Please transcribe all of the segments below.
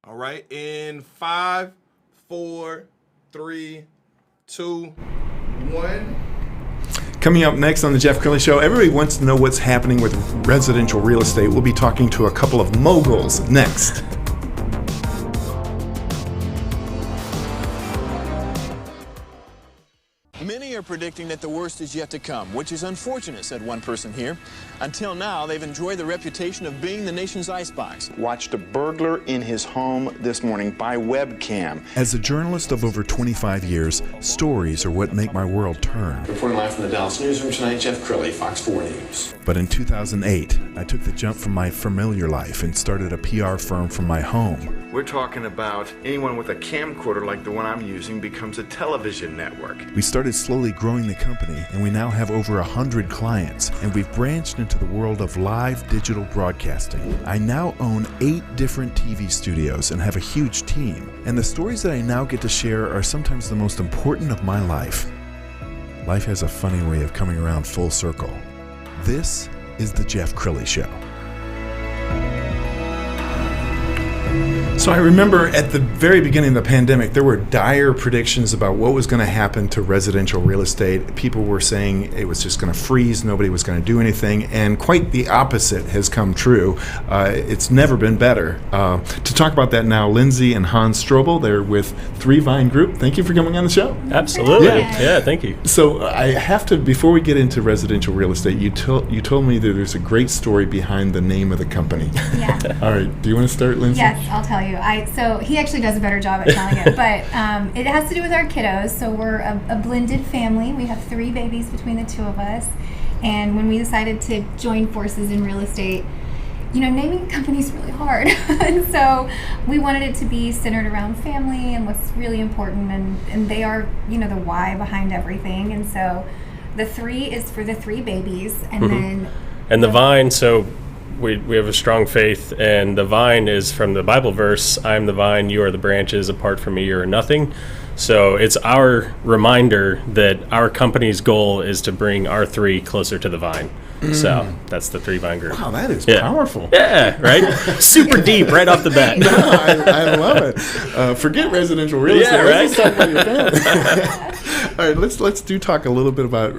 All right, in 5, 4, 3, 2, 1. Coming up next on the Jeff Crilley Show, everybody wants to know what's happening with residential real estate. We'll be talking to a couple of moguls next. Many are predicting that the worst is yet to come, which is unfortunate, said one person here. Until now, they've enjoyed the reputation of being the nation's icebox. Watched a burglar in his home this morning by webcam. As a journalist of over 25 years, stories are what make my world turn. Reporting live from the Dallas newsroom tonight, Jeff Crilley, Fox 4 News. But in 2008, I took the jump from my familiar life and started a PR firm from my home. We're talking about anyone with a camcorder like the one I'm using becomes a television network. We started slowly growing the company, and we now have over 100 clients, and we've branched into the world of live digital broadcasting. I now own 8 different TV studios and have a huge team, and the stories that I now get to share are sometimes the most important of my life. Life has a funny way of coming around full circle. This is the Jeff Crilley Show. So I remember at the very beginning of the pandemic, there were dire predictions about what was going to happen to residential real estate. People were saying it was just going to freeze, nobody was going to do anything, and quite the opposite has come true. It's never been better. To talk about that now, Lyndzie and Hanz Stroble, they're with Three Vine Group. Thank you for coming on the show. Absolutely. Yeah, thank you. So I have to, before we get into residential real estate, you told me that there's a great story behind the name of the company. Yeah. All right. Do you want to start, Lyndzie? Yes, I'll tell you. So he actually does a better job at telling it, but it has to do with our kiddos. So we're a blended family. We have 3 babies between the 2 of us. And when we decided to join forces in real estate, naming a company is really hard. And so we wanted it to be centered around family and what's really important. And they are, the why behind everything. And so the 3 is for the 3 babies. And then... And the vine, so... We have a strong faith, and the vine is from the Bible verse, I am the vine, you are the branches, apart from me you are nothing. So it's our reminder that our company's goal is to bring our 3 closer to the vine. So that's the Three Vine Group. Wow, that is powerful. Yeah, right? Super deep right off the bat. No, I love it. Forget residential real estate. Right? Let's just talk about your family. All right, let's talk a little bit about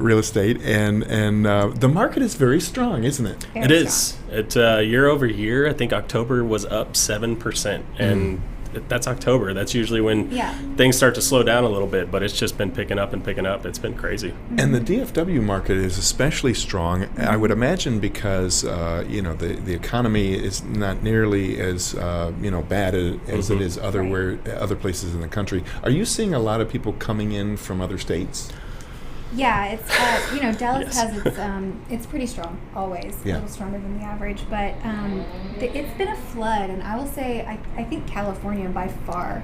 real estate, and the market is very strong, isn't it? It is. It year over year, I think October was up 7%, and that's October. That's usually when things start to slow down a little bit, but it's just been picking up and picking up. It's been crazy. And the DFW market is especially strong, I would imagine, because the economy is not nearly as bad as it is other places in the country. Are you seeing a lot of people coming in from other states? Yeah, it's Dallas has it's pretty strong always, a little stronger than the average. But it's been a flood, and I will say I think California by far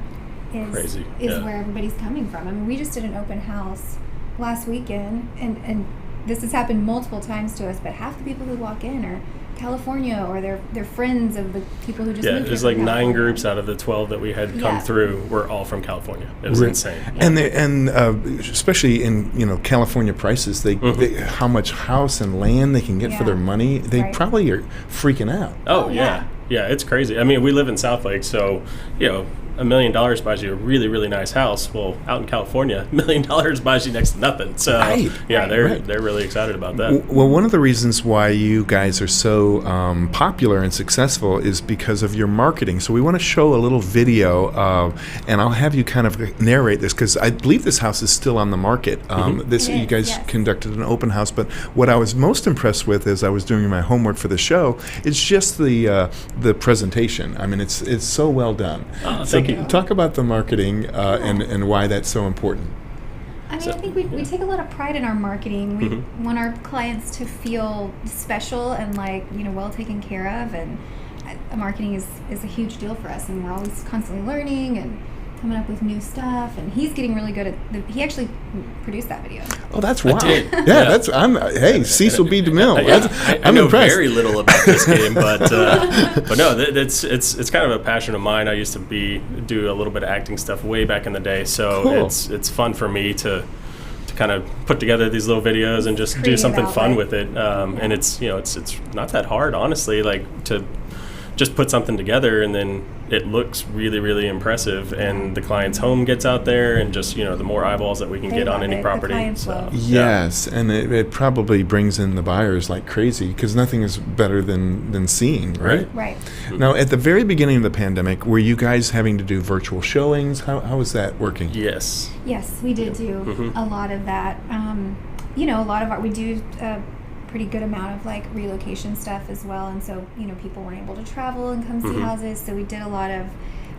is crazy. Where everybody's coming from. I mean, we just did an open house last weekend, and this has happened multiple times to us. But half the people who walk in are California, or they're friends of the people who just moved here. There's like 9 groups out of the 12 that we had come through were all from California. It was insane. And especially in California prices, they how much house and land they can get for their money, they probably are freaking out. Oh yeah, it's crazy. I mean, we live in South Lake, so $1 million buys you a really, really nice house. Well, out in California, $1 million buys you next to nothing. So they're really excited about that. Well, one of the reasons why you guys are so popular and successful is because of your marketing. So we want to show a little video, and I'll have you kind of narrate this, because I believe this house is still on the market. You guys conducted an open house, but what I was most impressed with as I was doing my homework for the show is just the presentation. I mean, it's so well done. Thank you. Talk about the marketing and why that's so important. I mean, I think we take a lot of pride in our marketing. We want our clients to feel special and well taken care of, and marketing is a huge deal for us, and we're always constantly learning and coming up with new stuff, and he's getting really good at he actually produced that video. Oh, that's wild. Hey, Cecil B. DeMille. I know impressed. very little about this game, but no, it's kind of a passion of mine. I used to do a little bit of acting stuff way back in the day, so it's fun for me to kind of put together these little videos and just do something fun with it. And it's not that hard, honestly, to just put something together, and then it looks really, really impressive, and the client's home gets out there, and just, the more eyeballs that we can They get on love any it. The property. clients love it. Yes, and it probably brings in the buyers like crazy, because nothing is better than seeing, right? Right. Now, at the very beginning of the pandemic, were you guys having to do virtual showings? How was that working? Yes. Yes, we did do a lot of that. A lot of we do a pretty good amount of like relocation stuff as well, and so people weren't able to travel and come see houses, so we did a lot of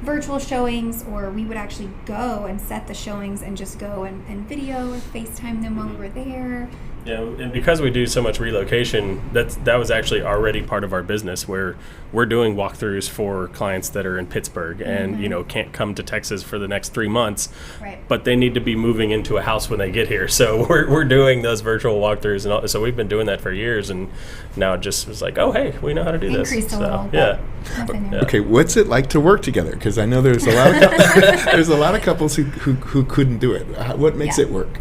virtual showings, or we would actually go and set the showings and just go and video or FaceTime them while we were there. Yeah, and because we do so much relocation, that was actually already part of our business, where we're doing walkthroughs for clients that are in Pittsburgh and can't come to Texas for the next 3 months, Right. but they need to be moving into a house when they get here. So we're doing those virtual walkthroughs, and all, so we've been doing that for years, and now it just was like, oh hey, we know how to do this. Increased a So, little, yeah. but nothing new. Yeah. Okay, what's it like to work together? Because I know there's a lot of there's a lot of couples who couldn't do it. What makes Yeah. it work?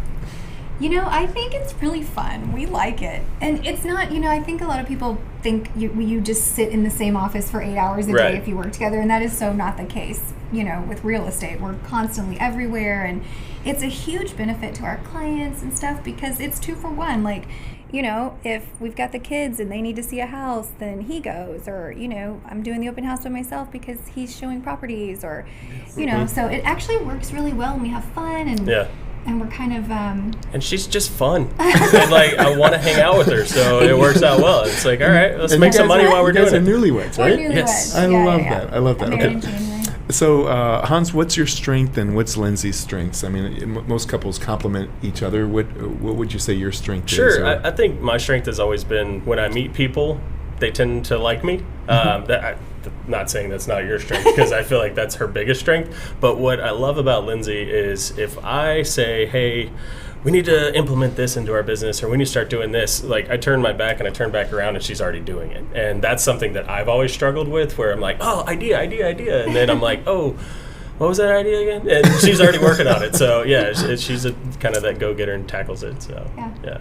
I think it's really fun. We like it. And it's not, I think a lot of people think you just sit in the same office for 8 hours a Right. day if you work together, and that is so not the case. With real estate, we're constantly everywhere, and it's a huge benefit to our clients and stuff, because it's 2 for 1. Like, if we've got the kids and they need to see a house, then he goes, or, I'm doing the open house by myself because he's showing properties, or, so it actually works really well, and we have fun, and Yeah. and we're kind of And she's just fun. And I want to hang out with her, so it works out well. It's like, all right, let's And make you some guys money are- while we're you guys doing are it. newlyweds, We're right? newlyweds. Yes. I Yeah, love yeah, that. I love that. Married Okay. in January. So, Hans, what's your strength and what's Lindsay's strengths? I mean, most couples complement each other. What would you say your strength is? Sure. or- I think my strength has always been when I meet people, they tend to like me. Not saying that's not your strength, because I feel like that's her biggest strength. But what I love about Lindsay is if I say, hey, we need to implement this into our business, or we need to start doing this, like I turn my back and I turn back around and she's already doing it. And that's something that I've always struggled with, where I'm like, oh, idea. And then I'm like, oh, what was that idea again? And she's already working on it. So yeah, she's a kind of that go-getter and tackles it. So yeah.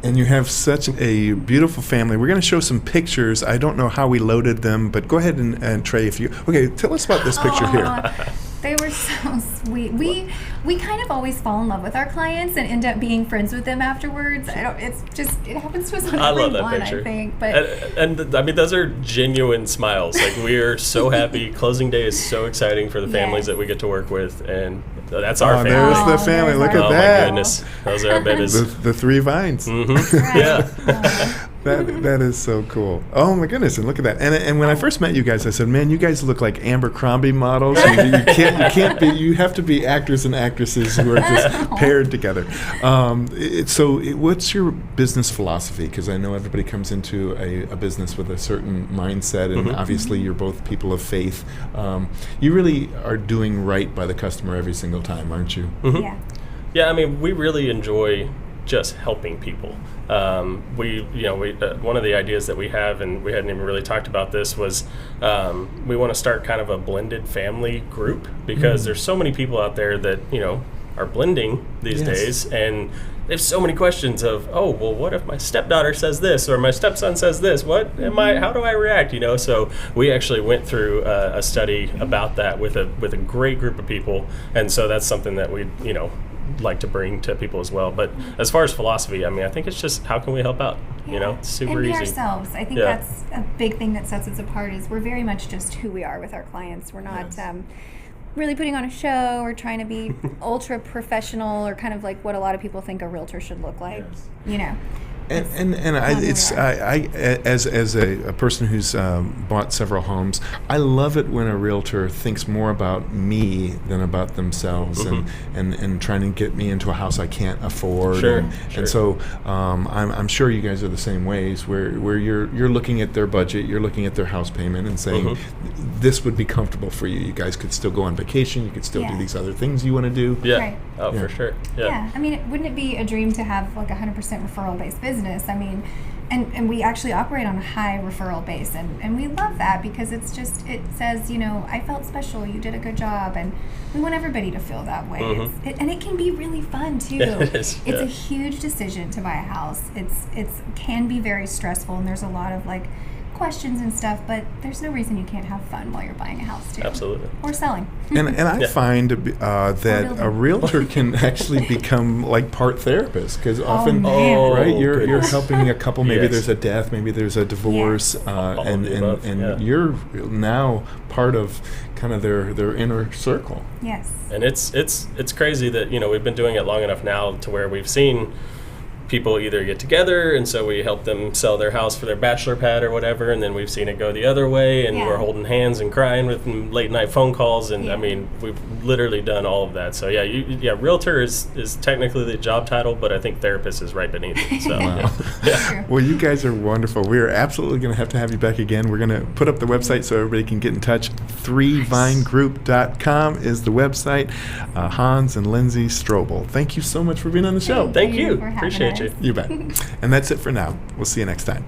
And you have such a beautiful family. We're going to show some pictures. I don't know how we loaded them, but go ahead and Trey, if you... Okay, tell us about this picture here. They were so sweet. We kind of always fall in love with our clients and end up being friends with them afterwards. It happens to us on I every love that one, picture. I think. But and I mean, those are genuine smiles. Like, we are so happy. Closing day is so exciting for the families Yes. that we get to work with, and that's our family. There's the Oh, family. there's Look our at Oh that. my goodness, those are our babies. The 3 vines. Mm-hmm. Yeah. That is so cool. Oh my goodness! And look at that. And when I first met you guys, I said, "Man, you guys look like Abercrombie models. You can't be. You have to be actors and actresses who are just paired together." What's your business philosophy? Because I know everybody comes into a business with a certain mindset, and obviously you're both people of faith. You really are doing right by the customer every single time, aren't you? yeah. Yeah, I mean, we really enjoy just helping people. One of the ideas that we have, and we hadn't even really talked about this, was we want to start kind of a blended family group, because there's so many people out there that are blending these Yes. days, and they have so many questions of, oh, well, what if my stepdaughter says this, or my stepson says this? How do I react? So we actually went through a study about that with a great group of people, and so that's something that we like to bring to people as well. But as far as philosophy, I mean, I think it's just, how can we help out? It's super and be easy. ourselves. I think Yeah. that's a big thing that sets us apart, is we're very much just who we are with our clients. We're not really putting on a show or trying to be ultra professional, or kind of like what a lot of people think a realtor should look like. As a person who's bought several homes, I love it when a realtor thinks more about me than about themselves, and trying to get me into a house I can't afford. Sure. And so I'm sure you guys are the same ways, where you're looking at their budget, you're looking at their house payment, and saying this would be comfortable for you. You guys could still go on vacation. You could still do these other things you want to do. Yeah. Right. Oh, for sure. Yeah. I mean, wouldn't it be a dream to have like 100% referral-based business? I mean, and we actually operate on a high referral base, and we love that, because it says, I felt special, you did a good job, and we want everybody to feel that way. And it can be really fun too. It is, It's a huge decision to buy a house. It can be very stressful, and there's a lot of like questions and stuff, but there's no reason you can't have fun while you're buying a house too. Absolutely. Or selling. And I Yeah. find that a realtor can actually become like part therapist, because often, man. right, you're goodness. helping a couple. Maybe Yes. there's a death, maybe there's a divorce, Yes. and of the above, yeah. you're now part of kind of their inner circle. Yes. And it's crazy that, you know, we've been doing it long enough now to where we've seen people either get together, and so we help them sell their house for their bachelor pad or whatever, and then we've seen it go the other way, and Yeah. we're holding hands and crying with late night phone calls, and Yeah. I mean, we've literally done all of that. So yeah, realtor is technically the job title, but I think therapist is right beneath it. So Wow. True. Well, you guys are wonderful. We are absolutely going to have you back again. We're going to put up the website so everybody can get in touch. 3vinegroup.com is the website. Hanz and Lyndzie Stroble, thank you so much for being on the show. Thank you. for having Appreciate us. you. You bet. And that's it for now. We'll see you next time.